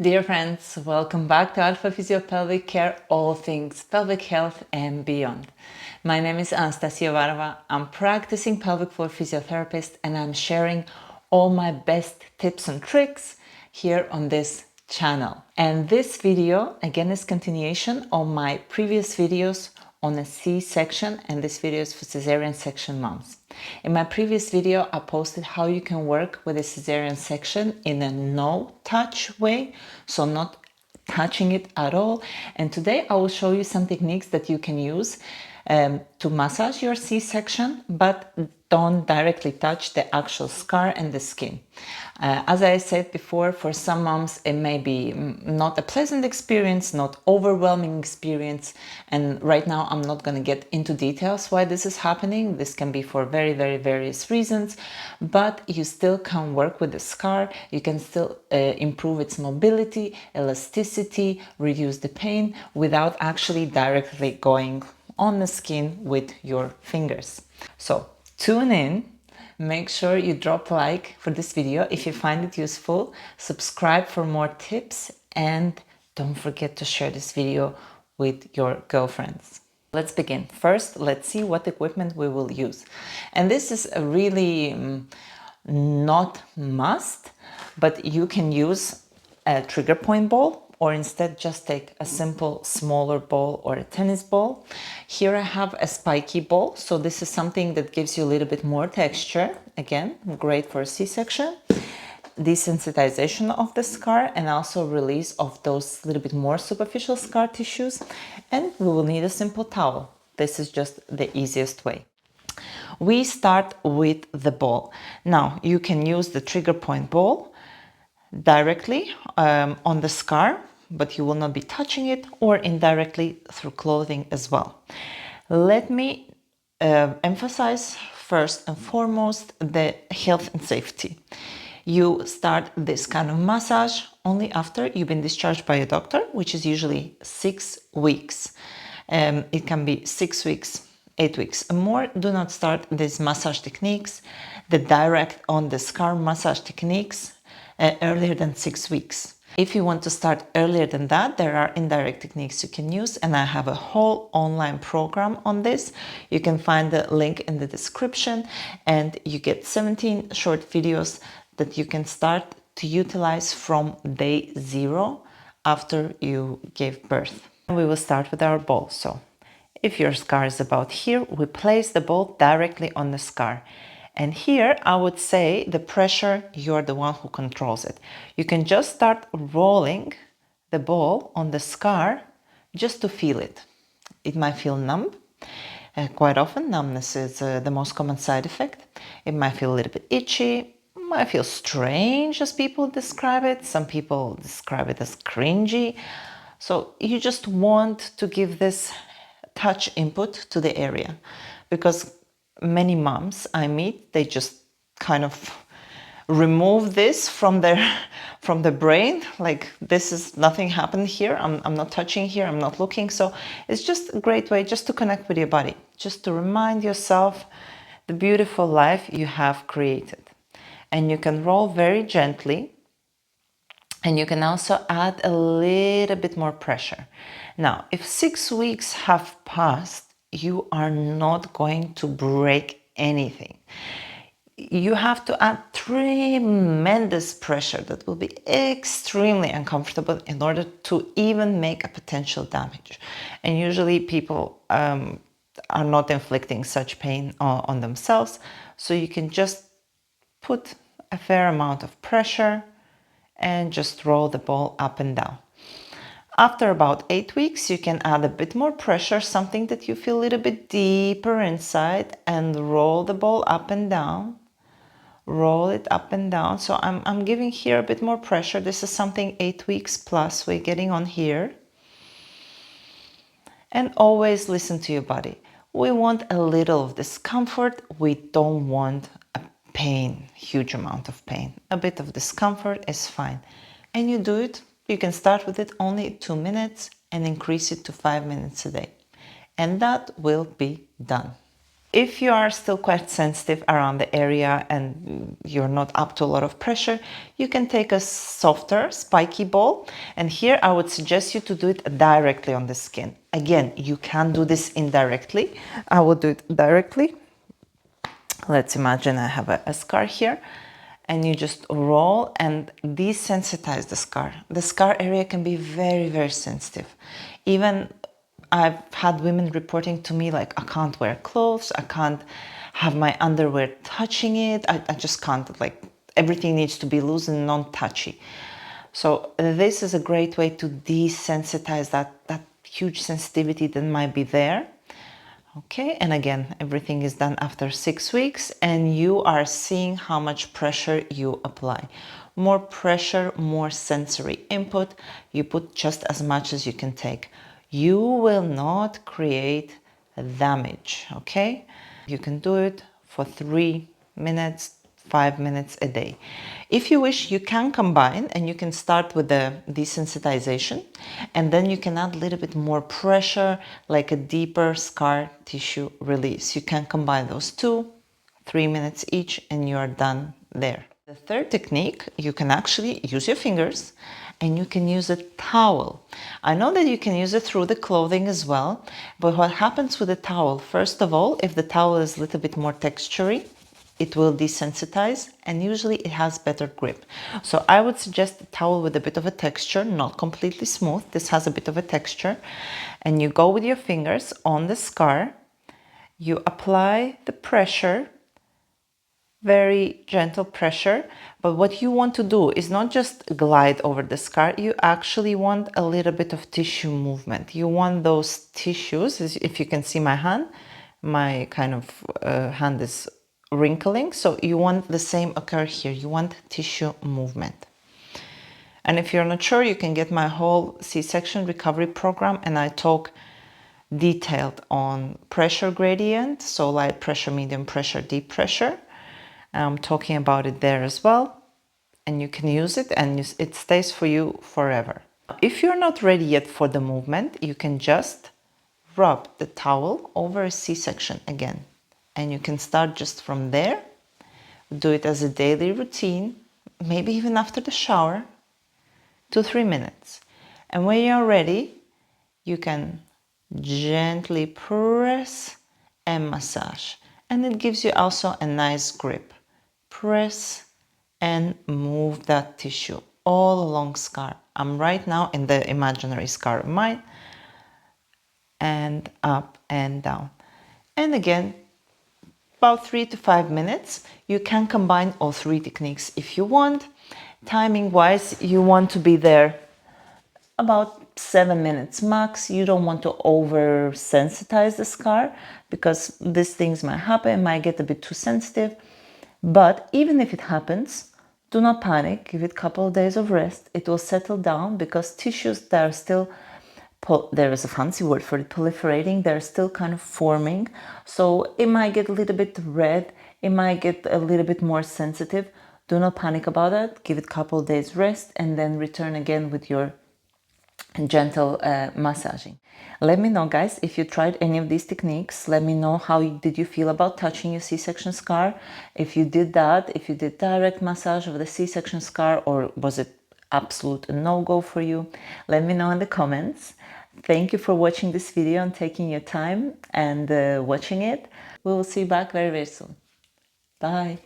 Dear friends, welcome back to Alpha Physio Pelvic Care, all things pelvic health and beyond. My name is Anastasia Varva. I'm practicing pelvic floor physiotherapist and I'm sharing all my best tips and tricks here on this channel. And this video again is continuation on my previous videos on a C-section, and this video is for cesarean section moms. In my previous video, I posted how you can work with a cesarean section in a no-touch way, so not touching it at all. And today I will show you some techniques that you can use to massage your C-section, but don't directly touch the actual scar and the skin. As I said before, for some moms it may be not a pleasant experience, not overwhelming experience, and right now I'm not going to get into details why this is happening. This can be for very various reasons, but you still can work with the scar. You can still improve its mobility, elasticity, reduce the pain without actually directly going on the skin with your fingers. So tune in, make sure you drop a like for this video if you find it useful, subscribe for more tips, and don't forget to share this video with your girlfriends. Let's begin. First, let's see what equipment we will use. And this is a really not must, but you can use a trigger point ball, or instead just take a simple smaller ball or a tennis ball. Here I have a spiky ball, so this is something that gives you a little bit more texture. Again, great for a C-section. Desensitization of the scar and also release of those little bit more superficial scar tissues. And we will need a simple towel. This is just the easiest way. We start with the ball. Now you can use the trigger point ball directly on the scar, but you will not be touching it, or indirectly through clothing as well. Let me emphasize first and foremost the health and safety. You start this kind of massage only after you've been discharged by a doctor, which is usually 6 weeks. It can be 6 weeks, 8 weeks and more. Do not start these massage techniques, the direct on the scar massage techniques, earlier than 6 weeks. If you want to start earlier than that, there are indirect techniques you can use, and I have a whole online program on this. You can find the link in the description, and you get 17 short videos that you can start to utilize from day 0 after you gave birth. And we will start with our ball. So if your scar is about here, we place the ball directly on the scar. And here I would say the pressure, you're the one who controls it. You can just start rolling the ball on the scar just to feel it. It might feel numb. Quite often numbness is the most common side effect. It might feel a little bit itchy, might feel strange as people describe it. Some people describe it as cringy. So you just want to give this touch input to the area, because many moms I meet, they just kind of remove this from the brain, like this is nothing happened here, I'm not touching here, I'm not looking. So it's just a great way just to connect with your body, just to remind yourself the beautiful life you have created. And you can roll very gently, and you can also add a little bit more pressure. Now, if 6 weeks have passed, you are not going to break anything. You have to add tremendous pressure that will be extremely uncomfortable in order to even make a potential damage. And usually people are not inflicting such pain on themselves. So you can just put a fair amount of pressure and just roll the ball up and down. After about 8 weeks, you can add a bit more pressure, something that you feel a little bit deeper inside, and roll the ball up and down. Roll it up and down. So I'm giving here a bit more pressure. This is something 8 weeks plus we're getting on here. And always listen to your body. We want a little of discomfort. We don't want a pain, huge amount of pain. A bit of discomfort is fine. And you do it. You can start with it only 2 minutes and increase it to 5 minutes a day. And that will be done. If you are still quite sensitive around the area and you're not up to a lot of pressure, you can take a softer, spiky ball. And here I would suggest you to do it directly on the skin. Again, you can do this indirectly. I will do it directly. Let's imagine I have a scar here, and you just roll and desensitize the scar. The scar area can be very, very sensitive. Even I've had women reporting to me like, I can't wear clothes, I can't have my underwear touching it, I just can't, like everything needs to be loose and non-touchy. So this is a great way to desensitize that huge sensitivity that might be there. Okay, and again, everything is done after 6 weeks, and you are seeing how much pressure you apply. More pressure, more sensory input. You put just as much as you can take. You will not create damage, okay? You can do it for 3 minutes, 5 minutes a day. If you wish, you can combine, and you can start with the desensitization, and then you can add a little bit more pressure, like a deeper scar tissue release. You can combine those two, 3 minutes each, and you are done there. The third technique, you can actually use your fingers, and you can use a towel. I know that you can use it through the clothing as well, but what happens with a towel, first of all, if the towel is a little bit more textury, it will desensitize, and usually it has better grip. So I would suggest a towel with a bit of a texture, not completely smooth. This has a bit of a texture, and you go with your fingers on the scar. You apply the pressure, very gentle pressure, but what you want to do is not just glide over the scar. You actually want a little bit of tissue movement. You want those tissues, if you can see my hand, my kind of hand is wrinkling, so you want the same occur here. You want tissue movement. And if you're not sure, you can get my whole C-section recovery program, and I talk detailed on pressure gradient, so light pressure, medium pressure, deep pressure. I'm talking about it there as well, and you can use it, and it stays for you forever. If you're not ready yet for the movement, you can just rub the towel over a C-section again. And you can start just from there, do it as a daily routine, maybe even after the shower, 2-3 minutes. And when you're ready, you can gently press and massage. And it gives you also a nice grip. Press and move that tissue all along scar. I'm right now in the imaginary scar of mine, and up and down. And again, about 3 to 5 minutes. You can combine all three techniques if you want. Timing wise, you want to be there about 7 minutes max. You don't want to over sensitize the scar, because these things might happen, might get a bit too sensitive. But even if it happens, do not panic. Give it a couple of days of rest. It will settle down, because tissues that are still, there is a fancy word for it, proliferating, they're still kind of forming. So it might get a little bit red, it might get a little bit more sensitive. Do not panic about it. Give it a couple of days rest, and then return again with your gentle massaging. Let me know, guys, if you tried any of these techniques. Let me know how did you feel about touching your C-section scar. If you did that, if you did direct massage of the C-section scar, or was it absolute no-go for you, let me know in the comments. Thank you for watching this video and taking your time and watching it. We will see you back very, very soon. Bye.